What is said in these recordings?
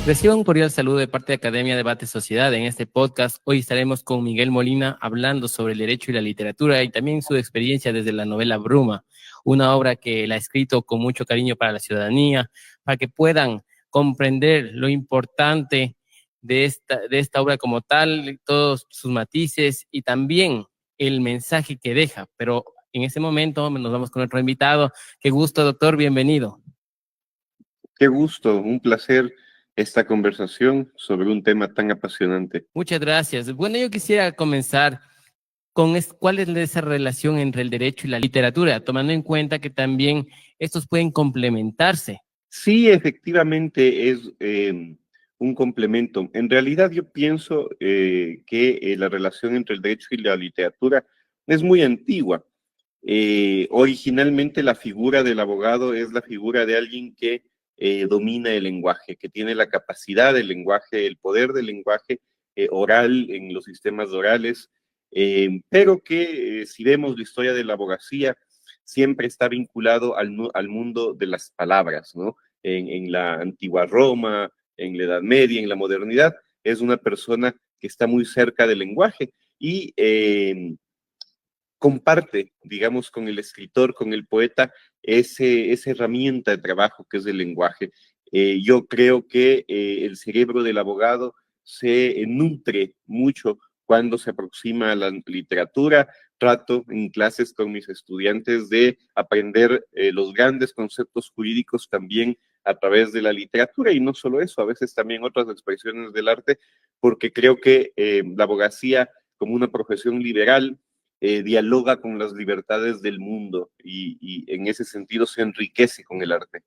Reciba un cordial saludo de parte de Academia Debate Sociedad. En este podcast hoy estaremos con Miguel Molina hablando sobre el derecho y la literatura y también su experiencia desde la novela Bruma, una obra que él ha escrito con mucho cariño para la ciudadanía, para que puedan comprender lo importante de esta obra como tal, todos sus matices y también el mensaje que deja. Pero en este momento nos vamos con nuestro invitado. Qué gusto, doctor, bienvenido. Qué gusto, un placer esta conversación sobre un tema tan apasionante. Muchas gracias. Bueno, yo quisiera comenzar con cuál es esa relación entre el derecho y la literatura, tomando en cuenta que también estos pueden complementarse. Sí, efectivamente es un complemento. En realidad yo pienso que la relación entre el derecho y la literatura es muy antigua. Originalmente la figura del abogado es la figura de alguien que domina el lenguaje, que tiene la capacidad del lenguaje, el poder del lenguaje oral en los sistemas orales, pero que si vemos la historia de la abogacía, siempre está vinculado al mundo de las palabras, ¿no? En la antigua Roma, en la Edad Media, en la modernidad, es una persona que está muy cerca del lenguaje y comparte, digamos, con el escritor, con el poeta, esa herramienta de trabajo que es el lenguaje. Yo creo que el cerebro del abogado se nutre mucho cuando se aproxima a la literatura. Trato en clases con mis estudiantes de aprender los grandes conceptos jurídicos también a través de la literatura y no solo eso, a veces también otras expresiones del arte, porque creo que la abogacía como una profesión liberal dialoga con las libertades del mundo y en ese sentido se enriquece con el arte.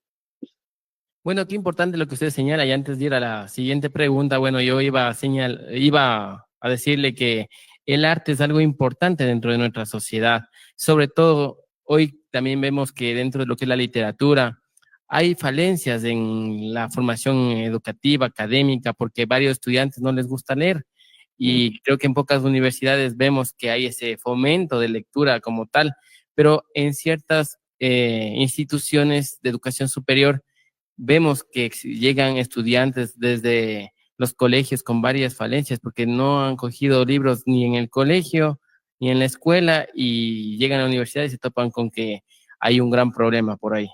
Bueno, qué importante lo que usted señala. Y antes de ir a la siguiente pregunta, bueno, yo iba a decirle que el arte es algo importante dentro de nuestra sociedad. Sobre todo, hoy también vemos que dentro de lo que es la literatura, hay falencias en la formación educativa, académica, porque varios estudiantes no les gusta leer. Y creo que en pocas universidades vemos que hay ese fomento de lectura como tal, pero en ciertas instituciones de educación superior vemos que llegan estudiantes desde los colegios con varias falencias porque no han cogido libros ni en el colegio ni en la escuela y llegan a la universidad y se topan con que hay un gran problema por ahí.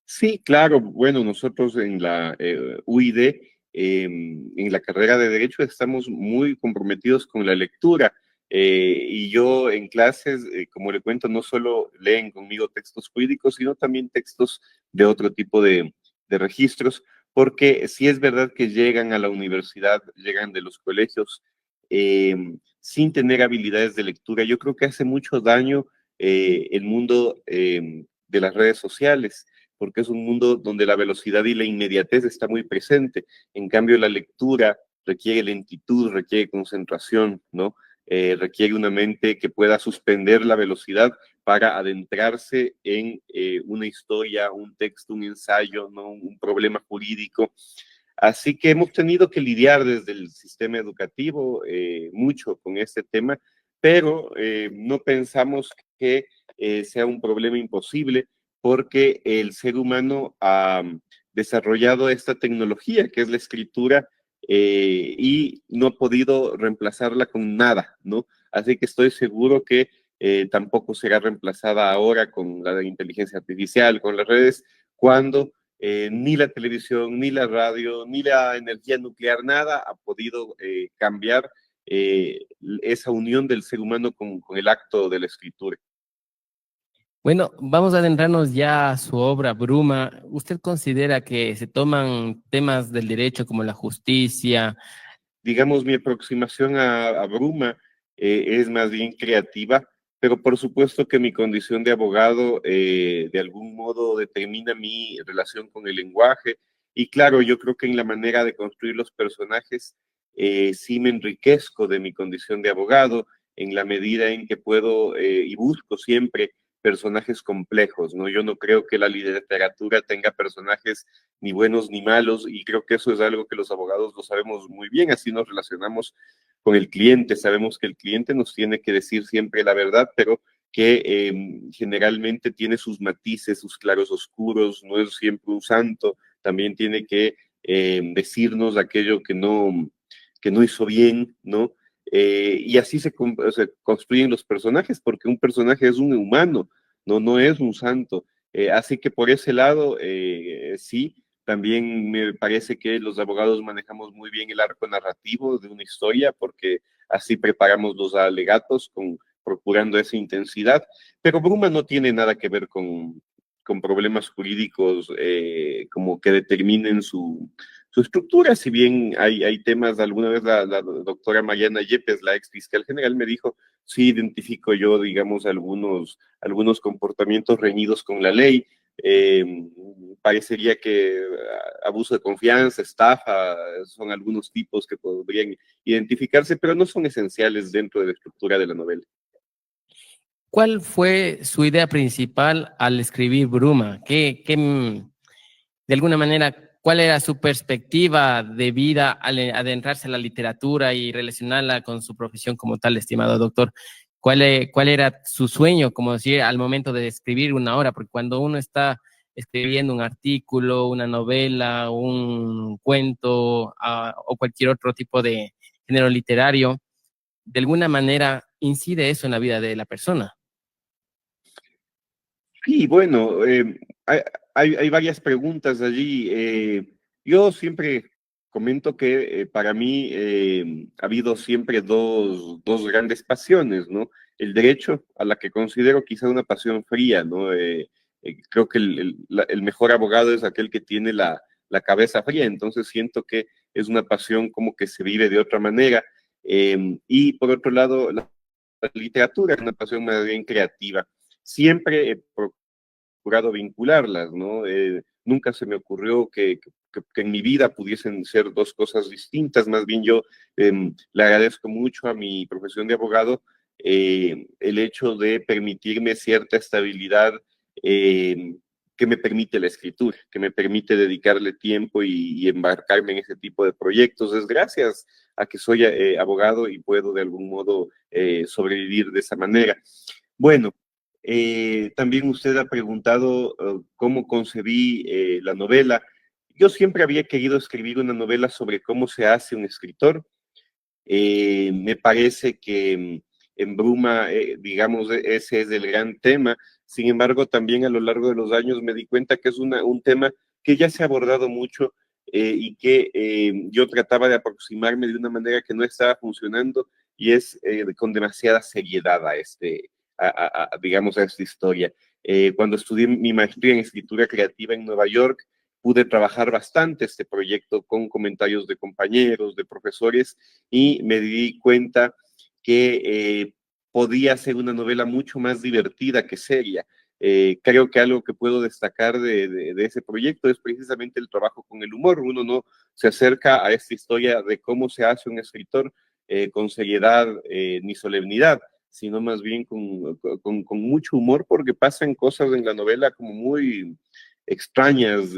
Sí, claro. Bueno, nosotros en la UID, en la carrera de Derecho, estamos muy comprometidos con la lectura. Y yo en clases, como le cuento, no solo leen conmigo textos jurídicos, sino también textos de otro tipo de registros, porque sí es verdad que llegan a la universidad, llegan de los colegios eh, sin tener habilidades de lectura. Yo creo que hace mucho daño el mundo de las redes sociales porque es un mundo donde la velocidad y la inmediatez está muy presente. En cambio, la lectura requiere lentitud, requiere concentración, ¿no? Requiere una mente que pueda suspender la velocidad para adentrarse en una historia, un texto, un ensayo, ¿no? Un problema jurídico. Así que hemos tenido que lidiar desde el sistema educativo mucho con este tema, pero no pensamos que sea un problema imposible porque el ser humano ha desarrollado esta tecnología que es la escritura y no ha podido reemplazarla con nada, ¿no? Así que estoy seguro que tampoco será reemplazada ahora con la inteligencia artificial, con las redes, cuando ni la televisión, ni la radio, ni la energía nuclear, nada ha podido cambiar esa unión del ser humano con el acto de la escritura. Bueno, vamos a adentrarnos ya a su obra Bruma. ¿Usted considera que se toman temas del derecho como la justicia? Digamos, mi aproximación a Bruma es más bien creativa, pero por supuesto que mi condición de abogado de algún modo determina mi relación con el lenguaje. Y claro, yo creo que en la manera de construir los personajes sí me enriquezco de mi condición de abogado en la medida en que puedo y busco siempre personajes complejos, ¿no? Yo no creo que la literatura tenga personajes ni buenos ni malos, y creo que eso es algo que los abogados lo sabemos muy bien, así nos relacionamos con el cliente, sabemos que el cliente nos tiene que decir siempre la verdad, pero que generalmente tiene sus matices, sus claros oscuros, no es siempre un santo, también tiene que decirnos aquello que no hizo bien, ¿no? Y así se construyen los personajes, porque un personaje es un humano, no es un santo. Así que por ese lado, sí, también me parece que los abogados manejamos muy bien el arco narrativo de una historia, porque así preparamos los alegatos procurando esa intensidad. Pero Bruma no tiene nada que ver con problemas jurídicos como que determinen su estructura. Si bien hay temas, alguna vez la doctora Mariana Yepes, la ex fiscal general, me dijo, sí identifico yo, digamos, algunos comportamientos reñidos con la ley. Parecería que abuso de confianza, estafa, son algunos tipos que podrían identificarse, pero no son esenciales dentro de la estructura de la novela. ¿Cuál fue su idea principal al escribir Bruma? De alguna manera, cuál era su perspectiva de vida al adentrarse a la literatura y relacionarla con su profesión como tal, estimado doctor? ¿Cuál era su sueño, como decir, al momento de escribir una obra? Porque cuando uno está escribiendo un artículo, una novela, un cuento o cualquier otro tipo de género literario, de alguna manera incide eso en la vida de la persona. Sí, bueno, hay varias preguntas allí. Yo siempre comento que para mí ha habido siempre dos grandes pasiones, ¿no? El derecho, a la que considero quizá una pasión fría, ¿no? Creo que el mejor abogado es aquel que tiene la cabeza fría, entonces siento que es una pasión como que se vive de otra manera. Y por otro lado, la literatura es una pasión más bien creativa. Siempre he procurado vincularlas, ¿no? Nunca se me ocurrió que en mi vida pudiesen ser dos cosas distintas, más bien yo le agradezco mucho a mi profesión de abogado el hecho de permitirme cierta estabilidad que me permite la escritura, que me permite dedicarle tiempo y embarcarme en ese tipo de proyectos. Es gracias a que soy abogado y puedo de algún modo sobrevivir de esa manera. Bueno, también usted ha preguntado cómo concebí la novela. Yo siempre había querido escribir una novela sobre cómo se hace un escritor. Me parece que en Bruma, digamos, ese es el gran tema. Sin embargo, también a lo largo de los años me di cuenta que es un tema que ya se ha abordado mucho y que yo trataba de aproximarme de una manera que no estaba funcionando y es con demasiada seriedad digamos, a esta historia. Cuando estudié mi maestría en escritura creativa en Nueva York, pude trabajar bastante este proyecto con comentarios de compañeros, de profesores, y me di cuenta que podía ser una novela mucho más divertida que seria. Creo que algo que puedo destacar de ese proyecto es precisamente el trabajo con el humor. Uno no se acerca a esta historia de cómo se hace un escritor con seriedad ni solemnidad, sino más bien con mucho humor, porque pasan cosas en la novela como muy extrañas,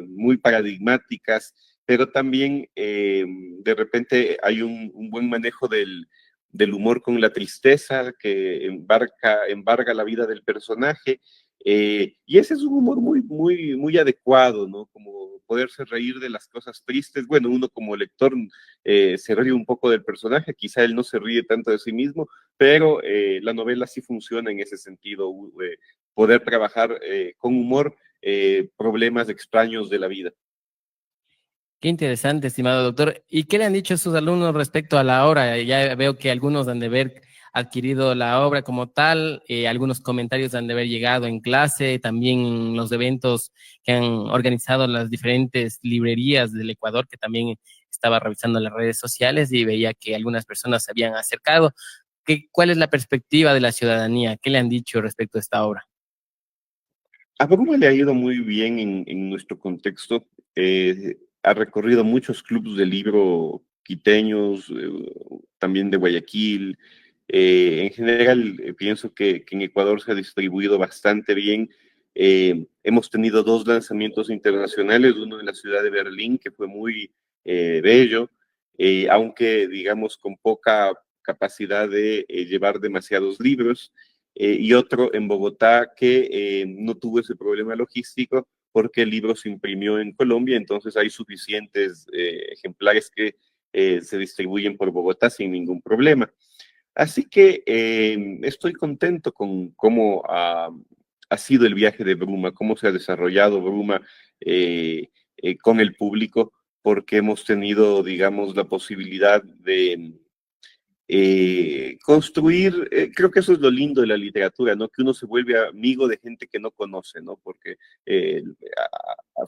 muy paradigmáticas, pero también de repente hay un buen manejo del humor con la tristeza que embarga la vida del personaje. Y ese es un humor muy adecuado, ¿no? Como poderse reír de las cosas tristes. Bueno, uno como lector se ríe un poco del personaje, quizá él no se ríe tanto de sí mismo, pero la novela sí funciona en ese sentido, poder trabajar con humor problemas extraños de la vida. Qué interesante, estimado doctor. ¿Y qué le han dicho sus alumnos respecto a la obra? Ya veo que algunos han de haber adquirido la obra como tal, algunos comentarios han de haber llegado en clase, también en los eventos que han organizado las diferentes librerías del Ecuador, que también estaba revisando las redes sociales y veía que algunas personas se habían acercado. ¿Cuál es la perspectiva de la ciudadanía? ¿Qué le han dicho respecto a esta obra? A Bruma le ha ido muy bien en nuestro contexto. Ha recorrido muchos clubes de libro quiteños, también de Guayaquil. En general, pienso que en Ecuador se ha distribuido bastante bien. Hemos tenido dos lanzamientos internacionales, uno en la ciudad de Berlín, que fue muy bello, aunque digamos con poca capacidad de llevar demasiados libros. Y otro en Bogotá que no tuvo ese problema logístico porque el libro se imprimió en Colombia, entonces hay suficientes ejemplares que se distribuyen por Bogotá sin ningún problema. Así que estoy contento con cómo ha sido el viaje de Bruma, cómo se ha desarrollado Bruma con el público, porque hemos tenido, digamos, la posibilidad de construir, creo que eso es lo lindo de la literatura, ¿no? Que uno se vuelve amigo de gente que no conoce, ¿no? Porque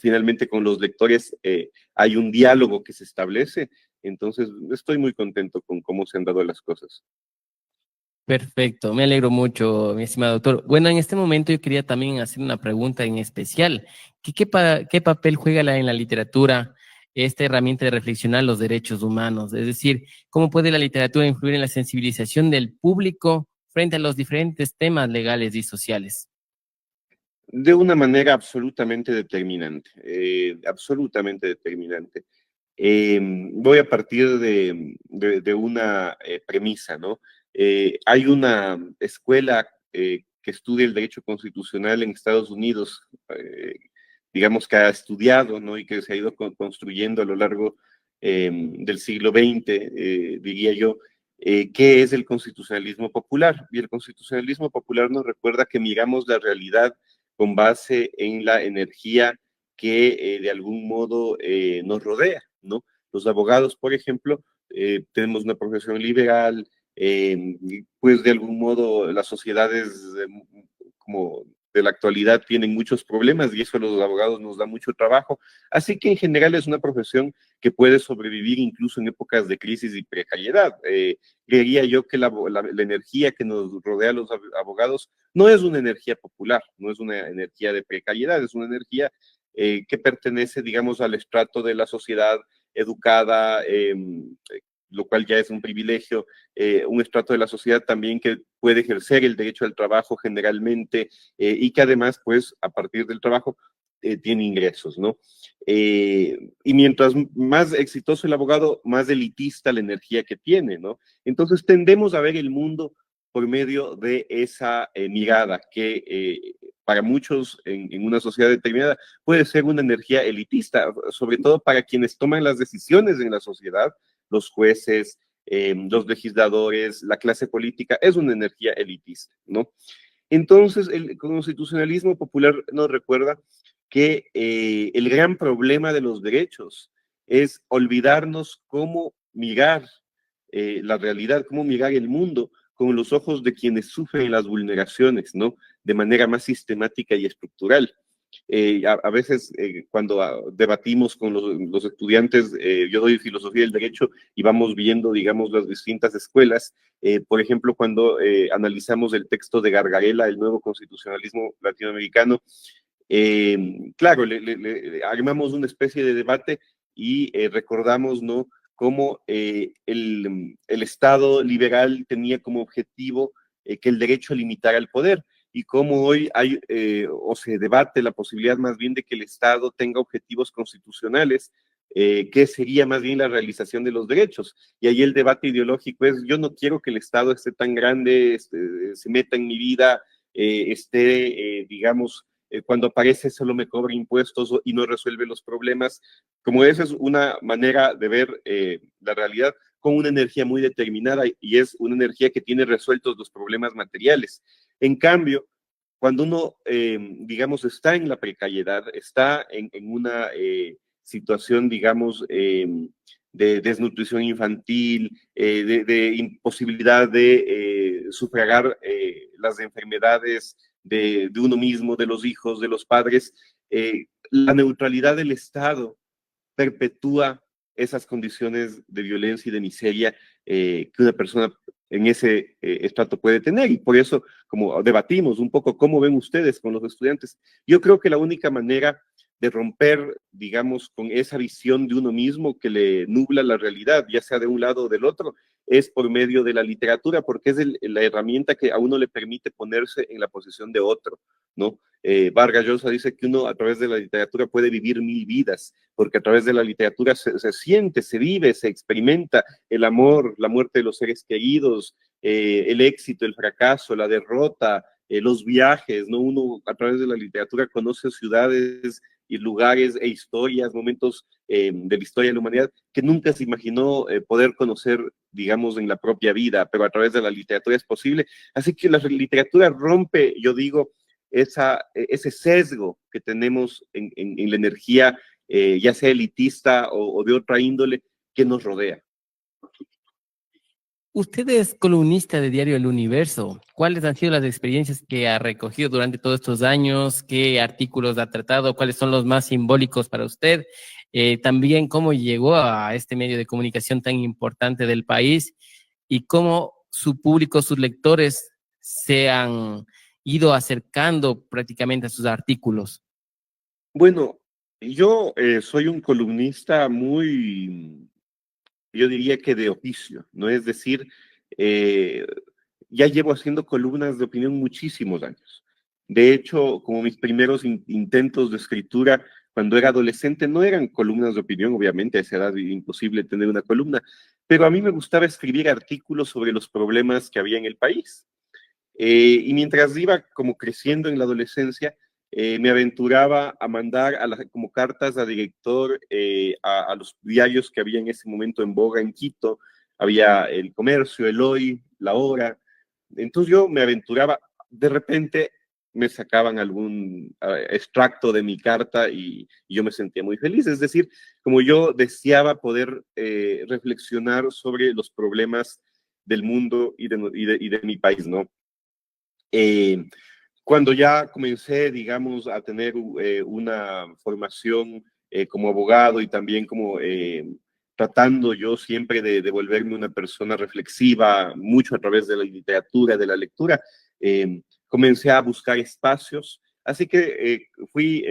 finalmente con los lectores hay un diálogo que se establece, entonces estoy muy contento con cómo se han dado las cosas. Perfecto, me alegro mucho, mi estimado doctor. Bueno, en este momento yo quería también hacer una pregunta en especial. ¿Qué papel juega en la literatura esta herramienta de reflexionar los derechos humanos? Es decir, ¿cómo puede la literatura influir en la sensibilización del público frente a los diferentes temas legales y sociales? De una manera absolutamente determinante, absolutamente determinante. Voy a partir de una premisa, ¿no? Hay una escuela que estudia el derecho constitucional en Estados Unidos, digamos que ha estudiado, ¿no? Y que se ha ido construyendo a lo largo del siglo XX, diría yo, qué es el constitucionalismo popular. Y el constitucionalismo popular nos recuerda que miramos la realidad con base en la energía que de algún modo nos rodea, ¿no? Los abogados, por ejemplo, tenemos una profesión liberal, pues de algún modo las sociedades como de la actualidad tienen muchos problemas y eso a los abogados nos da mucho trabajo. Así que en general es una profesión que puede sobrevivir incluso en épocas de crisis y precariedad. Creería yo que la energía que nos rodea a los abogados no es una energía popular, no es una energía de precariedad, es una energía que pertenece, digamos, al estrato de la sociedad educada, lo cual ya es un privilegio, un estrato de la sociedad también que puede ejercer el derecho al trabajo generalmente y que además, pues, a partir del trabajo, tiene ingresos, ¿no? Y mientras más exitoso el abogado, más elitista la energía que tiene, ¿no? Entonces tendemos a ver el mundo por medio de esa mirada que para muchos en una sociedad determinada puede ser una energía elitista, sobre todo para quienes toman las decisiones en la sociedad, los jueces, los legisladores, la clase política, es una energía elitista, ¿no? Entonces, el constitucionalismo popular nos recuerda que el gran problema de los derechos es olvidarnos cómo mirar la realidad, cómo mirar el mundo con los ojos de quienes sufren las vulneraciones, ¿no? De manera más sistemática y estructural. A veces cuando debatimos con los estudiantes, yo doy filosofía del derecho y vamos viendo, digamos, las distintas escuelas. Por ejemplo, cuando analizamos el texto de Gargarella, el nuevo constitucionalismo latinoamericano, claro, le armamos una especie de debate y recordamos, ¿no? Cómo el Estado liberal tenía como objetivo que el derecho limitara el poder y cómo hoy hay o se debate la posibilidad más bien de que el Estado tenga objetivos constitucionales, que sería más bien la realización de los derechos. Y ahí el debate ideológico es, yo no quiero que el Estado esté tan grande, se meta en mi vida, digamos, cuando aparece solo me cobra impuestos y no resuelve los problemas. Como esa es una manera de ver la realidad con una energía muy determinada y es una energía que tiene resueltos los problemas materiales. En cambio, cuando uno, digamos, está en la precariedad, está en una situación, digamos, de desnutrición infantil, de imposibilidad de sufragar las enfermedades de uno mismo, de los hijos, de los padres, la neutralidad del Estado perpetúa esas condiciones de violencia y de miseria que una persona en ese estrato puede tener. Y por eso, como debatimos un poco cómo ven ustedes con los estudiantes, yo creo que la única manera de romper, digamos, con esa visión de uno mismo que le nubla la realidad, ya sea de un lado o del otro, es por medio de la literatura, porque es la herramienta que a uno le permite ponerse en la posición de otro, ¿no? Vargas Llosa dice que uno a través de la literatura puede vivir 1000 vidas, porque a través de la literatura se siente, se vive, se experimenta el amor, la muerte de los seres queridos, el éxito, el fracaso, la derrota, los viajes, ¿no? Uno a través de la literatura conoce ciudades y lugares e historias, momentos de la historia de la humanidad que nunca se imaginó poder conocer, digamos, en la propia vida, pero a través de la literatura es posible. Así que la literatura rompe, yo digo, ese sesgo que tenemos en la energía, ya sea elitista o de otra índole, que nos rodea. Usted es columnista de Diario El Universo. ¿Cuáles han sido las experiencias que ha recogido durante todos estos años? ¿Qué artículos ha tratado? ¿Cuáles son los más simbólicos para usted? También, ¿cómo llegó a este medio de comunicación tan importante del país? Y cómo su público, sus lectores, se han ido acercando prácticamente a sus artículos. Bueno, yo soy un columnista muy, yo diría que de oficio, ¿no? Es decir, eh, ya llevo haciendo columnas de opinión muchísimos años. De hecho, como mis primeros intentos de escritura cuando era adolescente no eran columnas de opinión, obviamente a esa edad era imposible tener una columna, pero a mí me gustaba escribir artículos sobre los problemas que había en el país. Y mientras iba como creciendo en la adolescencia, me aventuraba a mandar como cartas a director a los diarios que había en ese momento en boga en Quito. Había El Comercio, El Hoy, La Hora. Entonces yo me aventuraba, de repente me sacaban algún extracto de mi carta y yo me sentía muy feliz. Es decir, como yo deseaba poder reflexionar sobre los problemas del mundo y de mi país, ¿no? Eh, Cuando ya comencé, digamos, a tener una formación como abogado y también como tratando yo siempre de volverme una persona reflexiva, mucho a través de la literatura, de la lectura, comencé a buscar espacios. Así que fui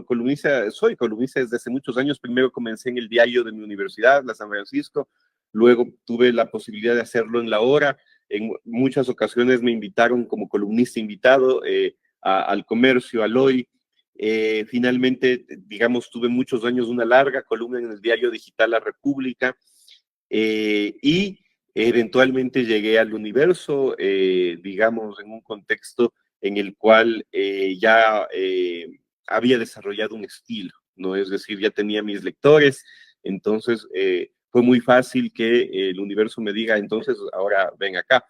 columnista, soy columnista desde hace muchos años. Primero comencé en el diario de mi universidad, la San Francisco, luego tuve la posibilidad de hacerlo en La Hora. En muchas ocasiones me invitaron como columnista invitado al Comercio, al Hoy. Finalmente, digamos, tuve muchos años una larga columna en el diario digital La República y eventualmente llegué al Universo, digamos, en un contexto en el cual ya había desarrollado un estilo, ¿no? Es decir, ya tenía mis lectores, entonces fue muy fácil que el Universo me diga, entonces ahora ven acá.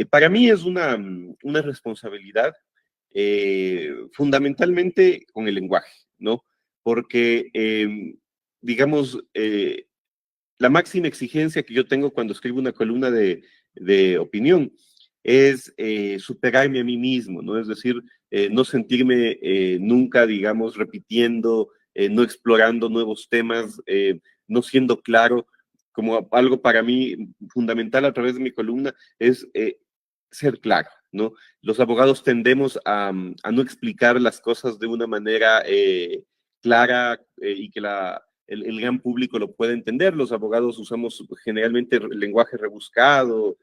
Para mí es una responsabilidad fundamentalmente con el lenguaje, ¿no? Porque, digamos, la máxima exigencia que yo tengo cuando escribo una columna de opinión es superarme a mí mismo, ¿no? Es decir, no sentirme nunca, digamos, repitiendo, no explorando nuevos temas, no siendo claro, como algo para mí fundamental a través de mi columna es ser claro, ¿no? Los abogados tendemos a no explicar las cosas de una manera clara y que el gran público lo pueda entender. Los abogados usamos generalmente lenguaje rebuscado,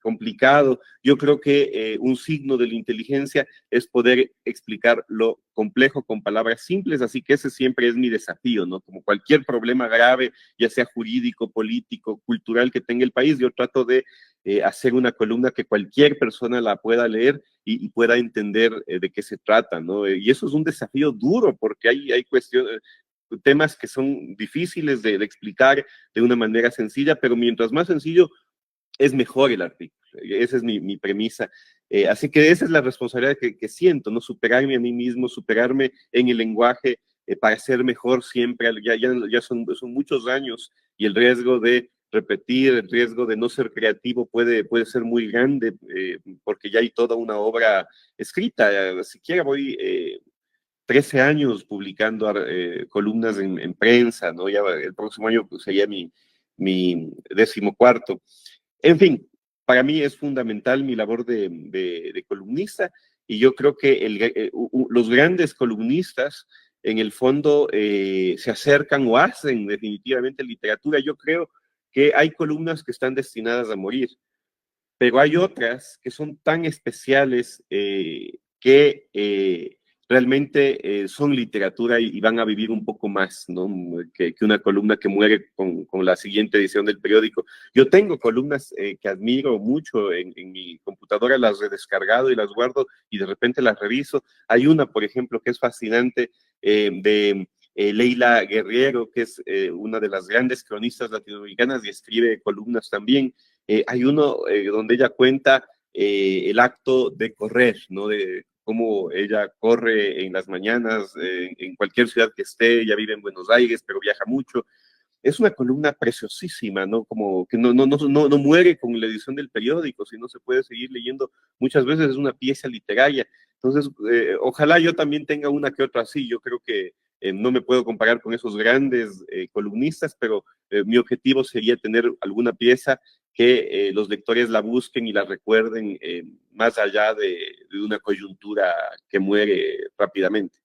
complicado. Yo creo que un signo de la inteligencia es poder explicar lo complejo con palabras simples, así que ese siempre es mi desafío, ¿no? Como cualquier problema grave, ya sea jurídico, político, cultural que tenga el país, yo trato de hacer una columna que cualquier persona la pueda leer y pueda entender de qué se trata, ¿no? Y eso es un desafío duro porque hay cuestiones, temas que son difíciles de explicar de una manera sencilla, pero mientras más sencillo, es mejor el artículo. Esa es mi premisa. Así que esa es la responsabilidad que siento, ¿no? Superarme a mí mismo, superarme en el lenguaje para ser mejor siempre. Ya son muchos años y el riesgo de repetir, el riesgo de no ser creativo puede ser muy grande porque ya hay toda una obra escrita. Siquiera voy 13 años publicando columnas en prensa, ¿no? Ya el próximo año pues, sería mi 14º. En fin, para mí es fundamental mi labor de columnista y yo creo que los grandes columnistas en el fondo se acercan o hacen definitivamente literatura. Yo creo que hay columnas que están destinadas a morir, pero hay otras que son tan especiales que realmente son literatura y van a vivir un poco más, ¿no? Que una columna que muere con la siguiente edición del periódico. Yo tengo columnas que admiro mucho en mi computadora, las he descargado y las guardo y de repente las reviso. Hay una, por ejemplo, que es fascinante, de Leila Guerriero, que es una de las grandes cronistas latinoamericanas y escribe columnas también. Hay uno donde ella cuenta el acto de correr, ¿no? De cómo ella corre en las mañanas, en cualquier ciudad que esté, ella vive en Buenos Aires, pero viaja mucho. Es una columna preciosísima, ¿no? Como que no muere con la edición del periódico, sino se puede seguir leyendo muchas veces, es una pieza literaria. Entonces, ojalá yo también tenga una que otra así. Yo creo que no me puedo comparar con esos grandes columnistas, pero mi objetivo sería tener alguna pieza que los lectores la busquen y la recuerden más allá de una coyuntura que muere rápidamente.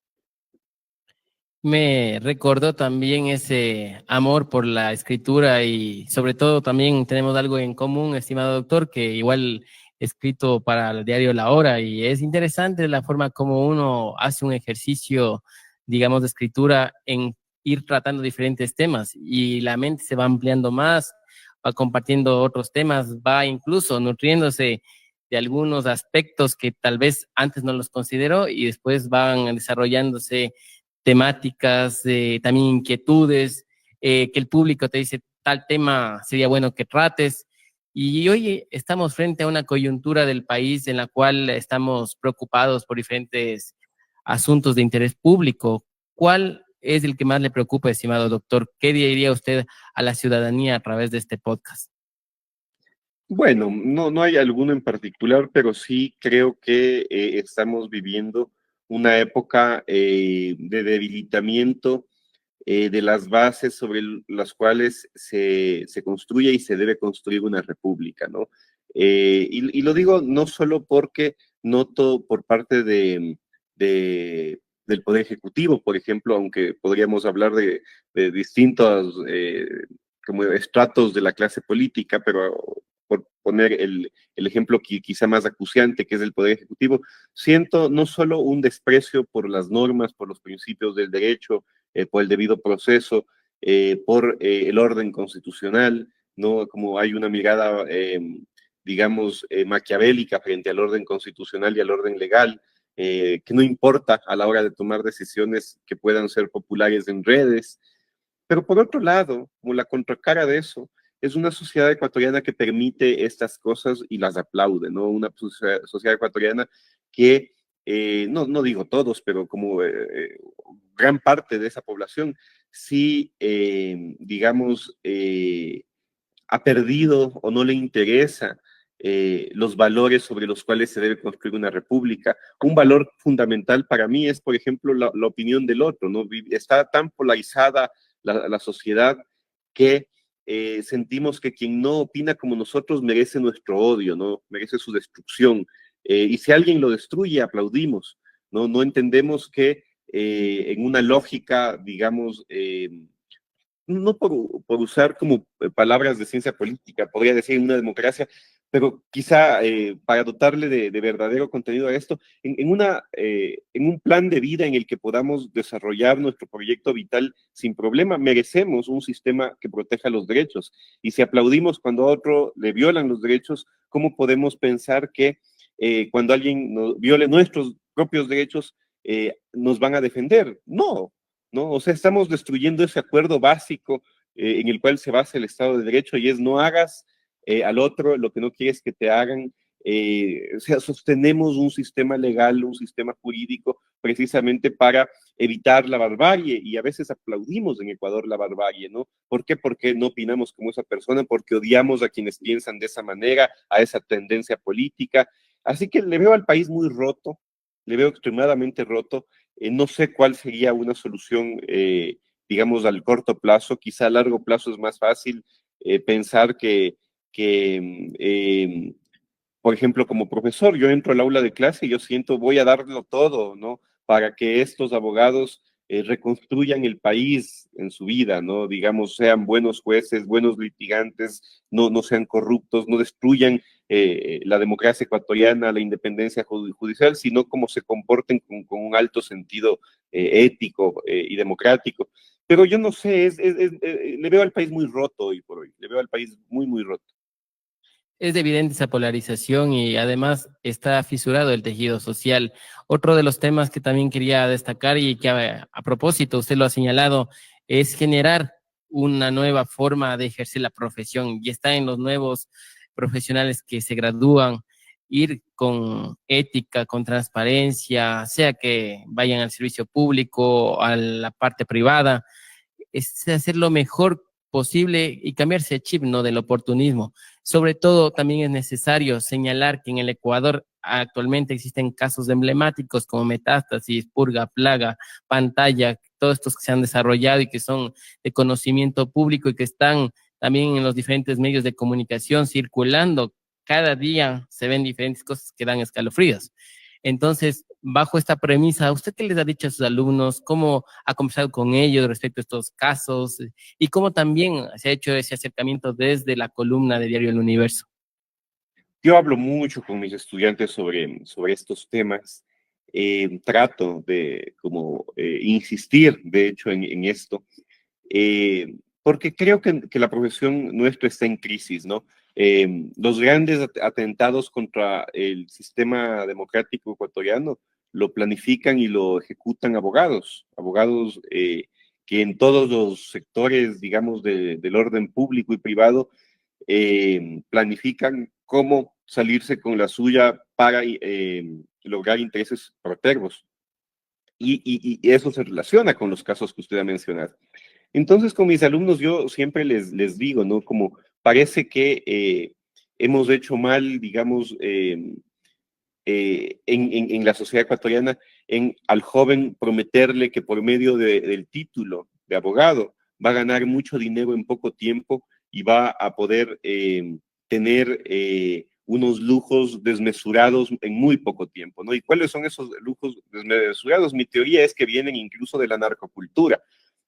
Me recordó también ese amor por la escritura y sobre todo también tenemos algo en común, estimado doctor, que igual he escrito para el diario La Hora y es interesante la forma como uno hace un ejercicio, digamos, de escritura en ir tratando diferentes temas y la mente se va ampliando más, va compartiendo otros temas, va incluso nutriéndose de algunos aspectos que tal vez antes no los consideró y después van desarrollándose temáticas, también inquietudes, que el público te dice tal tema sería bueno que trates. Y hoy estamos frente a una coyuntura del país en la cual estamos preocupados por diferentes asuntos de interés público. ¿Cuál es el que más le preocupa, estimado doctor? ¿Qué diría usted a la ciudadanía a través de este podcast? Bueno, no hay alguno en particular, pero sí creo que estamos viviendo una época de debilitamiento de las bases sobre las cuales se construye y se debe construir una república, ¿no? Y lo digo no solo porque noto por parte del Poder Ejecutivo, por ejemplo, aunque podríamos hablar de distintos como estratos de la clase política, pero por poner el ejemplo quizá más acuciante, que es el Poder Ejecutivo, siento no solo un desprecio por las normas, por los principios del derecho, por el debido proceso, por el orden constitucional, ¿no? Como hay una mirada, digamos, maquiavélica frente al orden constitucional y al orden legal, que no importa a la hora de tomar decisiones que puedan ser populares en redes, pero por otro lado, como la contracara de eso, es una sociedad ecuatoriana que permite estas cosas y las aplaude, ¿no? Una sociedad ecuatoriana que, no digo todos, pero como gran parte de esa población, sí, digamos, ha perdido o no le interesa los valores sobre los cuales se debe construir una república. Un valor fundamental para mí es, por ejemplo, la opinión del otro, ¿no? Está tan polarizada la sociedad que sentimos que quien no opina como nosotros merece nuestro odio, ¿no? Merece su destrucción. Y si alguien lo destruye, aplaudimos, ¿no? No entendemos que en una lógica, digamos, no por usar como palabras de ciencia política, podría decir en una democracia, pero quizá para dotarle de verdadero contenido a esto, en un plan de vida en el que podamos desarrollar nuestro proyecto vital sin problema, merecemos un sistema que proteja los derechos. Y si aplaudimos cuando a otro le violan los derechos, ¿cómo podemos pensar que cuando alguien viole nuestros propios derechos, nos van a defender? No, ¿no? O sea, estamos destruyendo ese acuerdo básico en el cual se basa el Estado de Derecho y es no hagas al otro lo que no quieres que te hagan. O sea, sostenemos un sistema legal, un sistema jurídico precisamente para evitar la barbarie y a veces aplaudimos en Ecuador la barbarie, ¿no? ¿Por qué? Porque no opinamos como esa persona, porque odiamos a quienes piensan de esa manera, a esa tendencia política. Así que le veo al país muy roto, le veo extremadamente roto. No sé cuál sería una solución, digamos, al corto plazo. Quizá a largo plazo es más fácil pensar que por ejemplo, como profesor, yo entro al aula de clase y yo siento, voy a darlo todo, ¿no? Para que estos abogados reconstruyan el país en su vida, ¿no? Digamos, sean buenos jueces, buenos litigantes, no sean corruptos, no destruyan la democracia ecuatoriana, la independencia judicial, sino como se comporten con un alto sentido ético y democrático. Pero yo no sé, le veo al país muy roto hoy por hoy, le veo al país muy, muy roto. Es evidente esa polarización y además está fisurado el tejido social. Otro de los temas que también quería destacar y que a propósito usted lo ha señalado es generar una nueva forma de ejercer la profesión y está en los nuevos profesionales que se gradúan, ir con ética, con transparencia, sea que vayan al servicio público o a la parte privada, es hacer lo mejor posible y cambiarse el chip, ¿no? Del oportunismo. Sobre todo, también es necesario señalar que en el Ecuador actualmente existen casos emblemáticos como metástasis, purga, plaga, pantalla, todos estos que se han desarrollado y que son de conocimiento público y que están también en los diferentes medios de comunicación circulando. Cada día se ven diferentes cosas que dan escalofríos. Entonces, bajo esta premisa, ¿usted qué les ha dicho a sus alumnos? ¿Cómo ha conversado con ellos respecto a estos casos? Y cómo también se ha hecho ese acercamiento desde la columna de Diario El Universo. Yo hablo mucho con mis estudiantes sobre estos temas. Trato de como insistir, de hecho, en esto, porque creo que la profesión nuestra está en crisis, ¿no? Los grandes atentados contra el sistema democrático ecuatoriano lo planifican y lo ejecutan abogados, abogados que en todos los sectores, digamos, del orden público y privado, planifican cómo salirse con la suya para lograr intereses protervos. Y eso se relaciona con los casos que usted ha mencionado. Entonces, con mis alumnos yo siempre les digo, ¿no? Como parece que hemos hecho mal, digamos, en la sociedad ecuatoriana, al joven prometerle que por medio del título de abogado va a ganar mucho dinero en poco tiempo y va a poder tener unos lujos desmesurados en muy poco tiempo, ¿no? ¿Y cuáles son esos lujos desmesurados? Mi teoría es que vienen incluso de la narcocultura,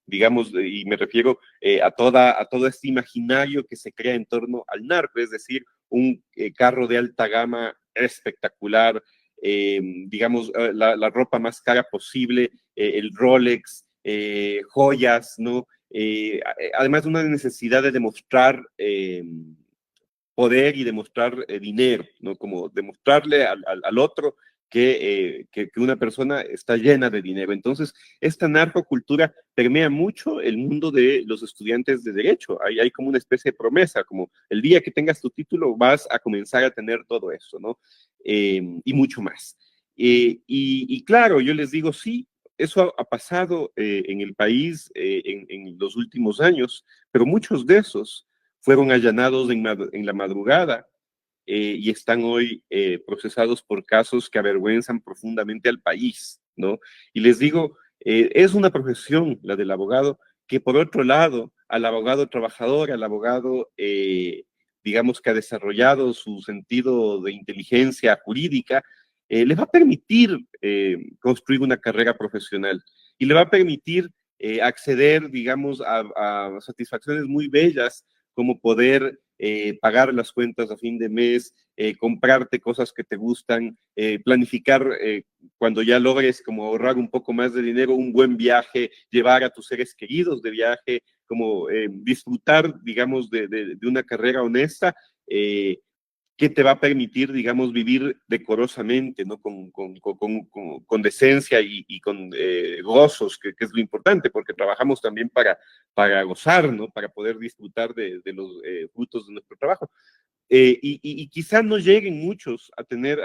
digamos, y me refiero a todo este imaginario que se crea en torno al narco, es decir, un carro de alta gama espectacular, digamos, la ropa más cara posible, el Rolex, joyas, ¿no? Además de una necesidad de demostrar poder y demostrar dinero, ¿no? Como demostrarle al otro que una persona está llena de dinero. Entonces, esta narcocultura permea mucho el mundo de los estudiantes de derecho. Hay como una especie de promesa, como el día que tengas tu título vas a comenzar a tener todo eso, ¿no? Y mucho más. Y claro, yo les digo, sí, eso ha pasado en el país en los últimos años, pero muchos de esos fueron allanados en la madrugada y están hoy procesados por casos que avergüenzan profundamente al país, ¿no? Y les digo, es una profesión, la del abogado, que por otro lado, al abogado trabajador, al abogado, digamos que ha desarrollado su sentido de inteligencia jurídica, le va a permitir construir una carrera profesional y le va a permitir acceder, digamos, a satisfacciones muy bellas como poder pagar las cuentas a fin de mes, comprarte cosas que te gustan, planificar cuando ya logres como ahorrar un poco más de dinero, un buen viaje, llevar a tus seres queridos de viaje, como disfrutar, digamos, de una carrera honesta. Que te va a permitir, digamos, vivir decorosamente, ¿no? Con decencia y con gozos, que es lo importante, porque trabajamos también para gozar, ¿no? Para poder disfrutar de los frutos de nuestro trabajo. Y quizá no lleguen muchos a tener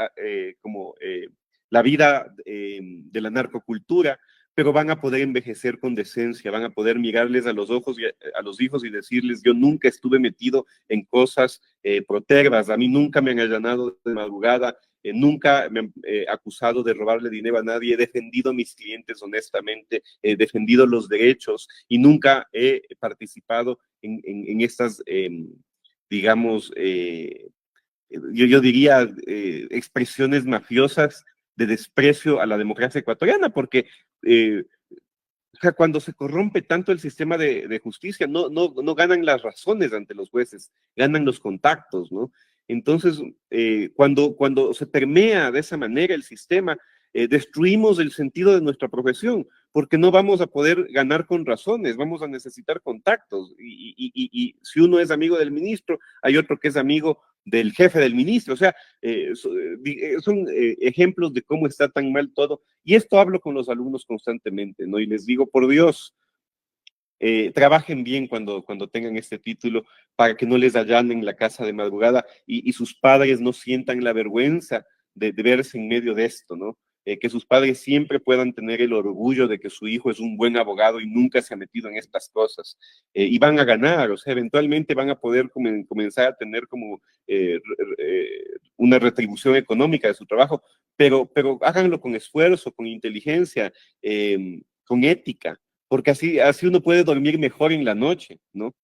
como la vida de la narcocultura, pero van a poder envejecer con decencia, van a poder mirarles a los ojos y a los hijos y decirles, yo nunca estuve metido en cosas protervas, a mí nunca me han allanado de madrugada, nunca me han acusado de robarle dinero a nadie, he defendido a mis clientes honestamente, he defendido los derechos y nunca he participado en estas digamos, yo diría, expresiones mafiosas de desprecio a la democracia ecuatoriana, porque o sea, cuando se corrompe tanto el sistema de justicia, no ganan las razones ante los jueces, ganan los contactos, ¿no? Entonces, cuando se permea de esa manera el sistema, destruimos el sentido de nuestra profesión, porque no vamos a poder ganar con razones, vamos a necesitar contactos. Y si uno es amigo del ministro, hay otro que es amigo del jefe del ministro. O sea, son ejemplos de cómo está tan mal todo. Y esto hablo con los alumnos constantemente, ¿no? Y les digo, por Dios, trabajen bien cuando tengan este título para que no les allanen la casa de madrugada y sus padres no sientan la vergüenza de verse en medio de esto, ¿no? Que sus padres siempre puedan tener el orgullo de que su hijo es un buen abogado y nunca se ha metido en estas cosas. Y van a ganar, o sea, eventualmente van a poder comenzar a tener como una retribución económica de su trabajo, pero háganlo con esfuerzo, con inteligencia, con ética, porque así uno puede dormir mejor en la noche, ¿no?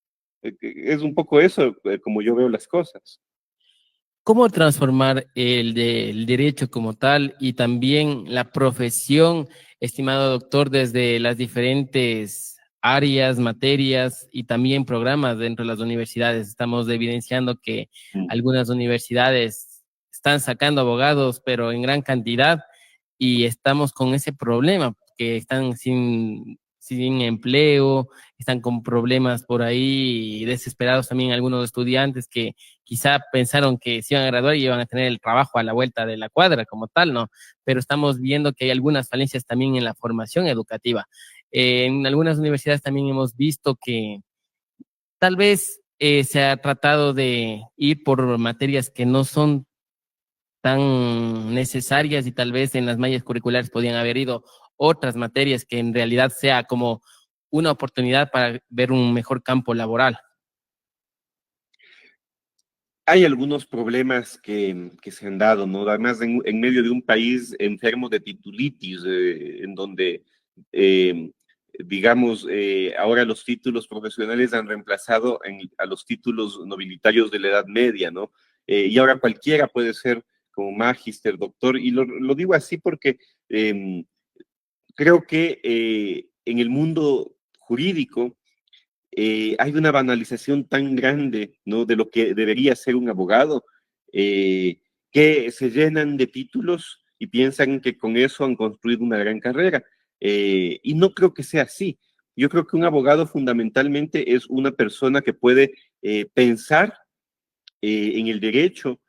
Es un poco eso como yo veo las cosas. ¿Cómo transformar el derecho como tal y también la profesión, estimado doctor, desde las diferentes áreas, materias y también programas dentro de las universidades? Estamos evidenciando que algunas universidades están sacando abogados, pero en gran cantidad, y estamos con ese problema, que están sin empleo, están con problemas por ahí, desesperados también algunos estudiantes que quizá pensaron que se iban a graduar y iban a tener el trabajo a la vuelta de la cuadra como tal, ¿no? Pero estamos viendo que hay algunas falencias también en la formación educativa. En algunas universidades también hemos visto que tal vez se ha tratado de ir por materias que no son tan necesarias y tal vez en las mallas curriculares podían haber ido otras materias que en realidad sea como una oportunidad para ver un mejor campo laboral. Hay algunos problemas que se han dado, ¿no? Además, en medio de un país enfermo de titulitis, en donde, digamos, ahora los títulos profesionales han reemplazado a los títulos nobilitarios de la Edad Media, ¿no? Y ahora cualquiera puede ser como magíster, doctor, y lo digo así porque creo que en el mundo jurídico, hay una banalización tan grande, ¿no? De lo que debería ser un abogado, eh, que se llenan de títulos y piensan que con eso han construido una gran carrera. Y no creo que sea así. Yo creo que un abogado fundamentalmente es una persona que puede pensar en el derecho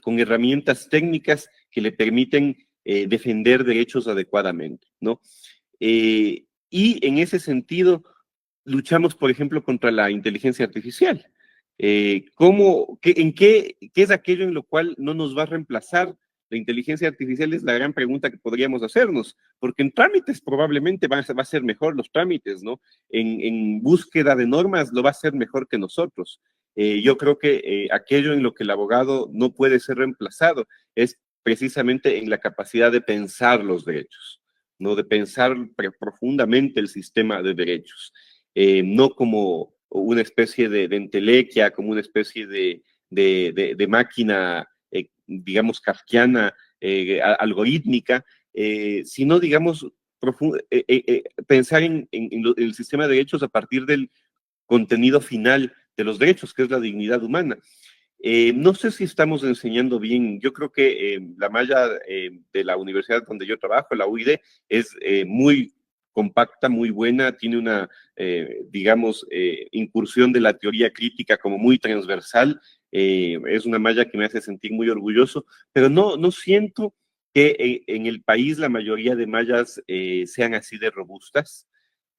con herramientas técnicas que le permiten defender derechos adecuadamente, ¿no? Y en ese sentido, luchamos, por ejemplo, contra la inteligencia artificial. ¿Qué es aquello en lo cual no nos va a reemplazar? La inteligencia artificial es la gran pregunta que podríamos hacernos, porque en trámites probablemente va a ser mejor los trámites, ¿no? En búsqueda de normas lo va a ser mejor que nosotros. Yo creo que aquello en lo que el abogado no puede ser reemplazado es precisamente en la capacidad de pensar los derechos, ¿no? De pensar profundamente el sistema de derechos. No como una especie de entelequia, como una especie de máquina, digamos, kafkiana, algorítmica, sino, digamos, pensar en el sistema de derechos a partir del contenido final de los derechos, que es la dignidad humana. No sé si estamos enseñando bien. Yo creo que la malla de la universidad donde yo trabajo, la UID, es muy compacta, muy buena, tiene una, digamos, incursión de la teoría crítica como muy transversal. Es una malla que me hace sentir muy orgulloso, pero no siento que en el país la mayoría de mallas sean así de robustas.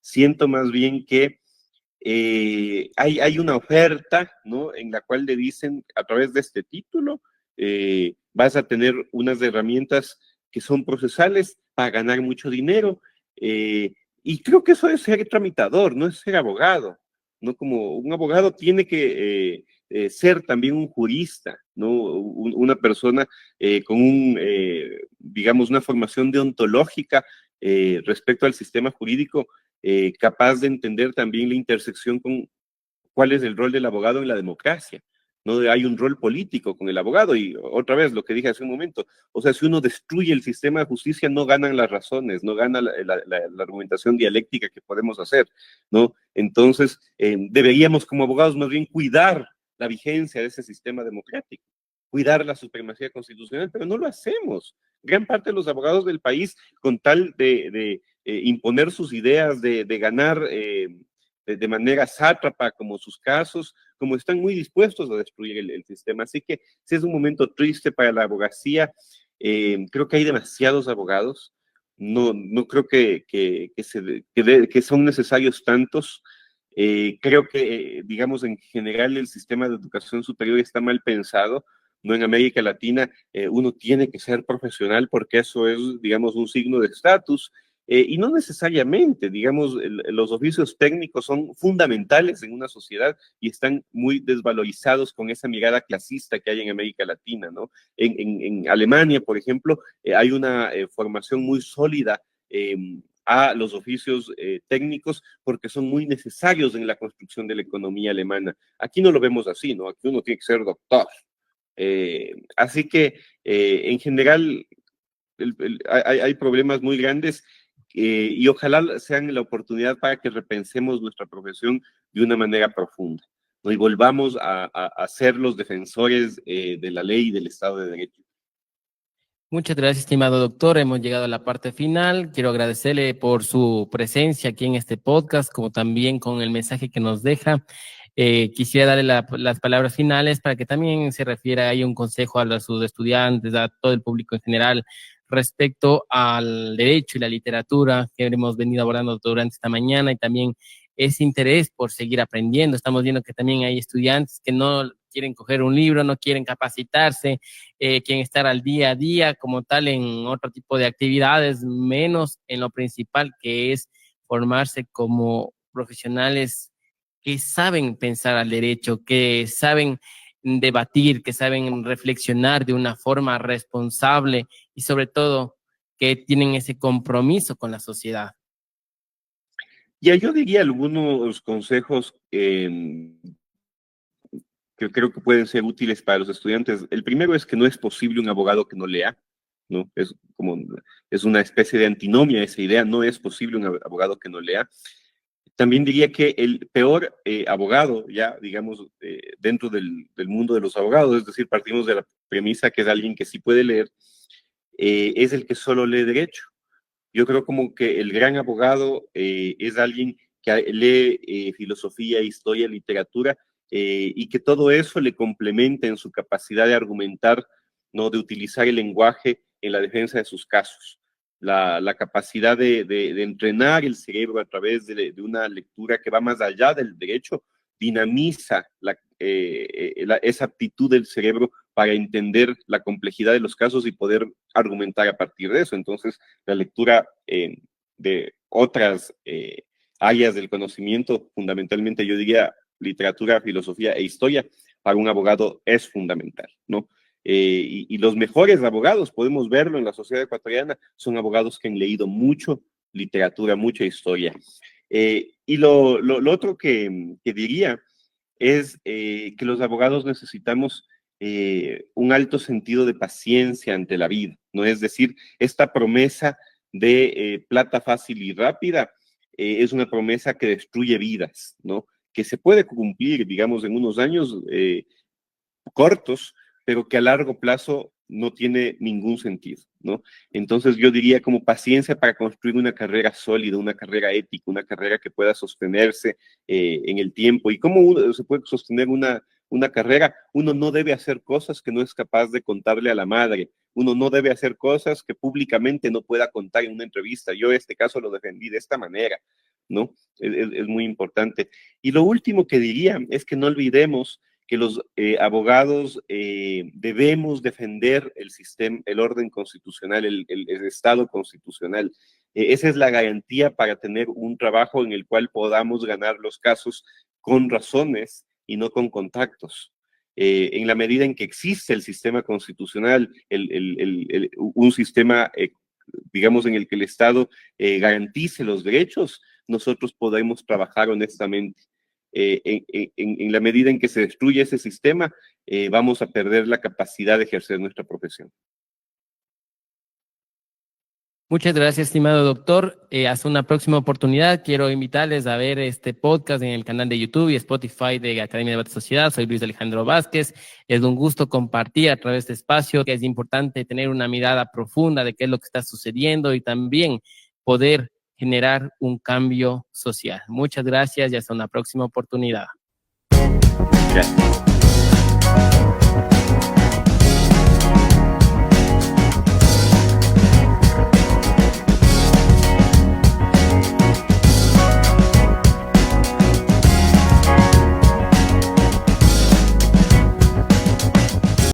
Siento más bien que hay una oferta, ¿no? En la cual le dicen, a través de este título, vas a tener unas herramientas que son procesales para ganar mucho dinero. Y creo que eso es ser tramitador, no es ser abogado, ¿no? Como un abogado tiene que ser también un jurista, ¿no? Una persona con digamos, una formación deontológica respecto al sistema jurídico, capaz de entender también la intersección con cuál es el rol del abogado en la democracia. No hay un rol político con el abogado y otra vez lo que dije hace un momento, o sea, si uno destruye el sistema de justicia no ganan las razones, no gana la argumentación dialéctica que podemos hacer, ¿no? Entonces, deberíamos como abogados más bien cuidar la vigencia de ese sistema democrático, cuidar la supremacía constitucional, pero no lo hacemos. Gran parte de los abogados del país, con tal de imponer sus ideas, de ganar de manera sátrapa como sus casos, como están muy dispuestos a destruir el sistema. Así que sí es un momento triste para la abogacía. Creo que hay demasiados abogados. No creo que son necesarios tantos. Creo que, digamos, en general el sistema de educación superior está mal pensado. No, en América Latina uno tiene que ser profesional porque eso es, digamos, un signo de estatus. Y no necesariamente, digamos, los oficios técnicos son fundamentales en una sociedad y están muy desvalorizados con esa mirada clasista que hay en América Latina, ¿no? En Alemania, por ejemplo, hay una formación muy sólida a los oficios técnicos porque son muy necesarios en la construcción de la economía alemana. Aquí no lo vemos así, ¿no? Aquí uno tiene que ser doctor. Así que, en general, hay problemas muy grandes y ojalá sean la oportunidad para que repensemos nuestra profesión de una manera profunda, ¿no? Y volvamos a ser los defensores de la ley y del Estado de Derecho. Muchas gracias, estimado doctor. Hemos llegado a la parte final. Quiero agradecerle por su presencia aquí en este podcast, como también con el mensaje que nos deja. Quisiera darle las palabras finales para que también se refiera ahí un consejo a sus estudiantes, a todo el público en general, respecto al derecho y la literatura que hemos venido abordando durante esta mañana y también ese interés por seguir aprendiendo. Estamos viendo que también hay estudiantes que no quieren coger un libro, no quieren capacitarse, quieren estar al día a día como tal en otro tipo de actividades, menos en lo principal que es formarse como profesionales que saben pensar al derecho, que saben debatir, que saben reflexionar de una forma responsable y sobre todo que tienen ese compromiso con la sociedad. Ya yo diría algunos consejos que creo que pueden ser útiles para los estudiantes. El primero es que no es posible un abogado que no lea, ¿no? Es una especie de antinomia esa idea, no es posible un abogado que no lea. También diría que el peor abogado, ya digamos, dentro del mundo de los abogados, es decir, partimos de la premisa que es alguien que sí puede leer, es el que solo lee derecho. Yo creo como que el gran abogado es alguien que lee filosofía, historia, literatura, y que todo eso le complementa en su capacidad de argumentar, ¿no? De utilizar el lenguaje en la defensa de sus casos. La capacidad de entrenar el cerebro a través de una lectura que va más allá del derecho, dinamiza esa aptitud del cerebro para entender la complejidad de los casos y poder argumentar a partir de eso. Entonces, la lectura de otras áreas del conocimiento, fundamentalmente yo diría literatura, filosofía e historia, para un abogado es fundamental, ¿no? Y los mejores abogados, podemos verlo en la sociedad ecuatoriana, son abogados que han leído mucho literatura, mucha historia. Y lo otro que diría es que los abogados necesitamos un alto sentido de paciencia ante la vida, ¿no? Es decir, esta promesa de plata fácil y rápida es una promesa que destruye vidas, ¿no? Que se puede cumplir, digamos, en unos años cortos, pero que a largo plazo no tiene ningún sentido, ¿no? Entonces yo diría como paciencia para construir una carrera sólida, una carrera ética, una carrera que pueda sostenerse en el tiempo. ¿Y cómo se puede sostener una carrera? Uno no debe hacer cosas que no es capaz de contarle a la madre. Uno no debe hacer cosas que públicamente no pueda contar en una entrevista. Yo este caso lo defendí de esta manera, ¿no? Es muy importante. Y lo último que diría es que no olvidemos que los abogados debemos defender el sistema, el orden constitucional, el Estado constitucional. Esa es la garantía para tener un trabajo en el cual podamos ganar los casos con razones y no con contactos. En la medida en que existe el sistema constitucional, un sistema, digamos, en el que el Estado garantice los derechos, nosotros podemos trabajar honestamente. En la medida en que se destruye ese sistema, vamos a perder la capacidad de ejercer nuestra profesión. Muchas gracias, estimado doctor. Hasta una próxima oportunidad. Quiero invitarles a ver este podcast en el canal de YouTube y Spotify de Academia de Debate Sociedad. Soy Luis Alejandro Vázquez. Es un gusto compartir a través de este espacio que es importante tener una mirada profunda de qué es lo que está sucediendo y también poder generar un cambio social. Muchas gracias y hasta una próxima oportunidad. Gracias.